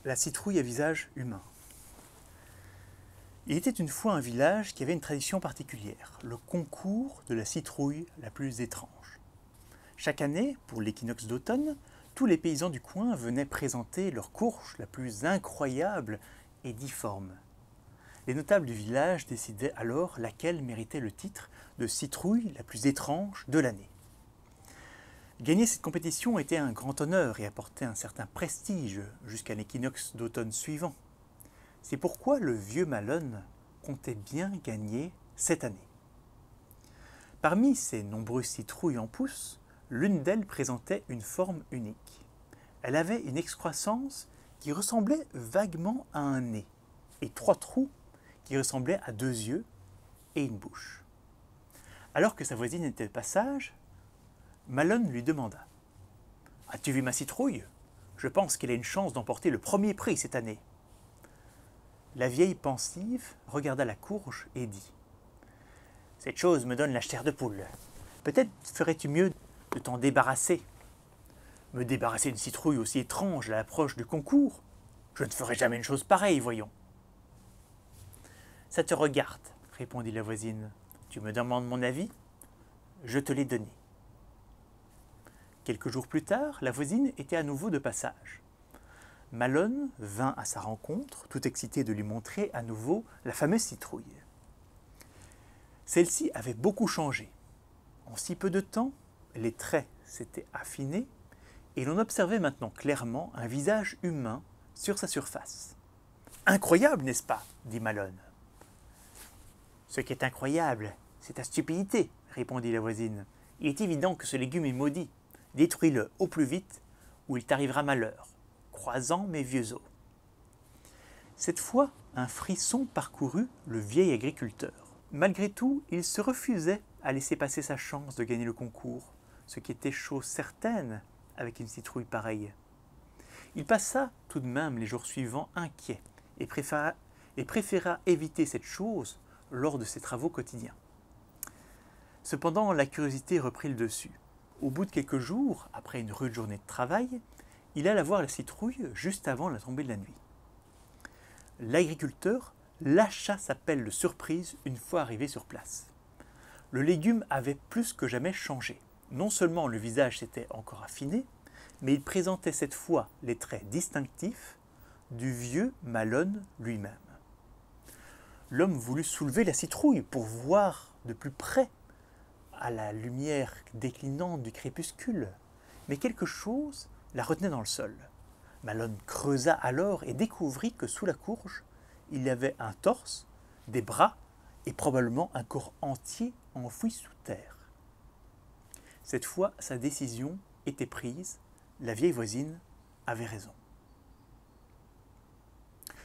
La citrouille à visage humain. Il était une fois un village qui avait une tradition particulière, le concours de la citrouille la plus étrange. Chaque année, pour l'équinoxe d'automne, tous les paysans du coin venaient présenter leur courge la plus incroyable et difforme. Les notables du village décidaient alors laquelle méritait le titre de citrouille la plus étrange de l'année. Gagner cette compétition était un grand honneur et apportait un certain prestige jusqu'à l'équinoxe d'automne suivant. C'est pourquoi le vieux Malone comptait bien gagner cette année. Parmi ces nombreuses citrouilles en pousse, l'une d'elles présentait une forme unique. Elle avait une excroissance qui ressemblait vaguement à un nez et 3 trous qui ressemblaient à 2 yeux et une bouche. Alors que sa voisine était de passage, Malone lui demanda « As-tu vu ma citrouille? Je pense qu'elle a une chance d'emporter le premier prix cette année. » La vieille pensive regarda la courge et dit « Cette chose me donne la chair de poule. Peut-être ferais-tu mieux de t'en débarrasser. Me débarrasser d'une citrouille aussi étrange à l'approche du concours? Je ne ferai jamais une chose pareille, voyons. » « Ça te regarde, répondit la voisine. Tu me demandes mon avis? Je te l'ai donné. » Quelques jours plus tard, la voisine était à nouveau de passage. Malone vint à sa rencontre, tout excité de lui montrer à nouveau la fameuse citrouille. Celle-ci avait beaucoup changé. En si peu de temps, les traits s'étaient affinés et l'on observait maintenant clairement un visage humain sur sa surface. « Incroyable, n'est-ce pas ?» dit Malone. « Ce qui est incroyable, c'est ta stupidité, » répondit la voisine. « Il est évident que ce légume est maudit. Détruis-le au plus vite ou il t'arrivera malheur, croisant mes vieux os. » Cette fois, un frisson parcourut le vieil agriculteur. Malgré tout, il se refusait à laisser passer sa chance de gagner le concours, ce qui était chose certaine avec une citrouille pareille. Il passa tout de même les jours suivants inquiet et préféra éviter cette chose lors de ses travaux quotidiens. Cependant, la curiosité reprit le dessus. Au bout de quelques jours, après une rude journée de travail, il alla voir la citrouille juste avant la tombée de la nuit. L'agriculteur lâcha sa pelle de surprise une fois arrivé sur place. Le légume avait plus que jamais changé. Non seulement le visage s'était encore affiné, mais il présentait cette fois les traits distinctifs du vieux Malone lui-même. L'homme voulut soulever la citrouille pour voir de plus près à la lumière déclinante du crépuscule, mais quelque chose la retenait dans le sol. Malone creusa alors et découvrit que sous la courge, il y avait un torse, des bras et probablement un corps entier enfoui sous terre. Cette fois, sa décision était prise, la vieille voisine avait raison.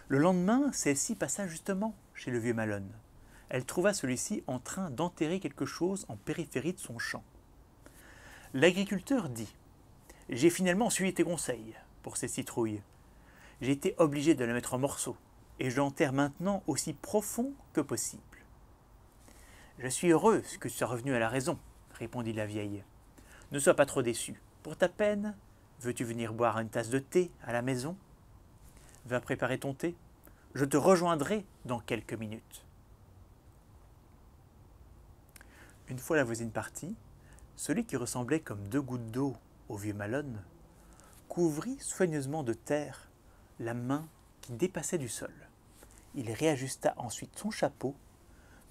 Le lendemain, celle-ci passa justement chez le vieux Malone. Elle trouva celui-ci en train d'enterrer quelque chose en périphérie de son champ. L'agriculteur dit « J'ai finalement suivi tes conseils pour cette citrouille. J'ai été obligé de la mettre en morceaux et je l'enterre maintenant aussi profond que possible. »« Je suis heureuse que tu sois revenu à la raison, » répondit la vieille. « Ne sois pas trop déçu. Pour ta peine, veux-tu venir boire une tasse de thé à la maison? Va préparer ton thé. Je te rejoindrai dans quelques minutes. » Une fois la voisine partie, celui qui ressemblait comme 2 gouttes d'eau au vieux Malone couvrit soigneusement de terre la main qui dépassait du sol. Il réajusta ensuite son chapeau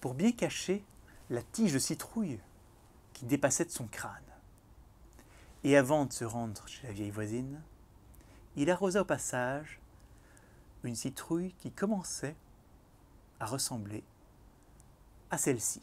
pour bien cacher la tige de citrouille qui dépassait de son crâne. Et avant de se rendre chez la vieille voisine, il arrosa au passage une citrouille qui commençait à ressembler à celle-ci.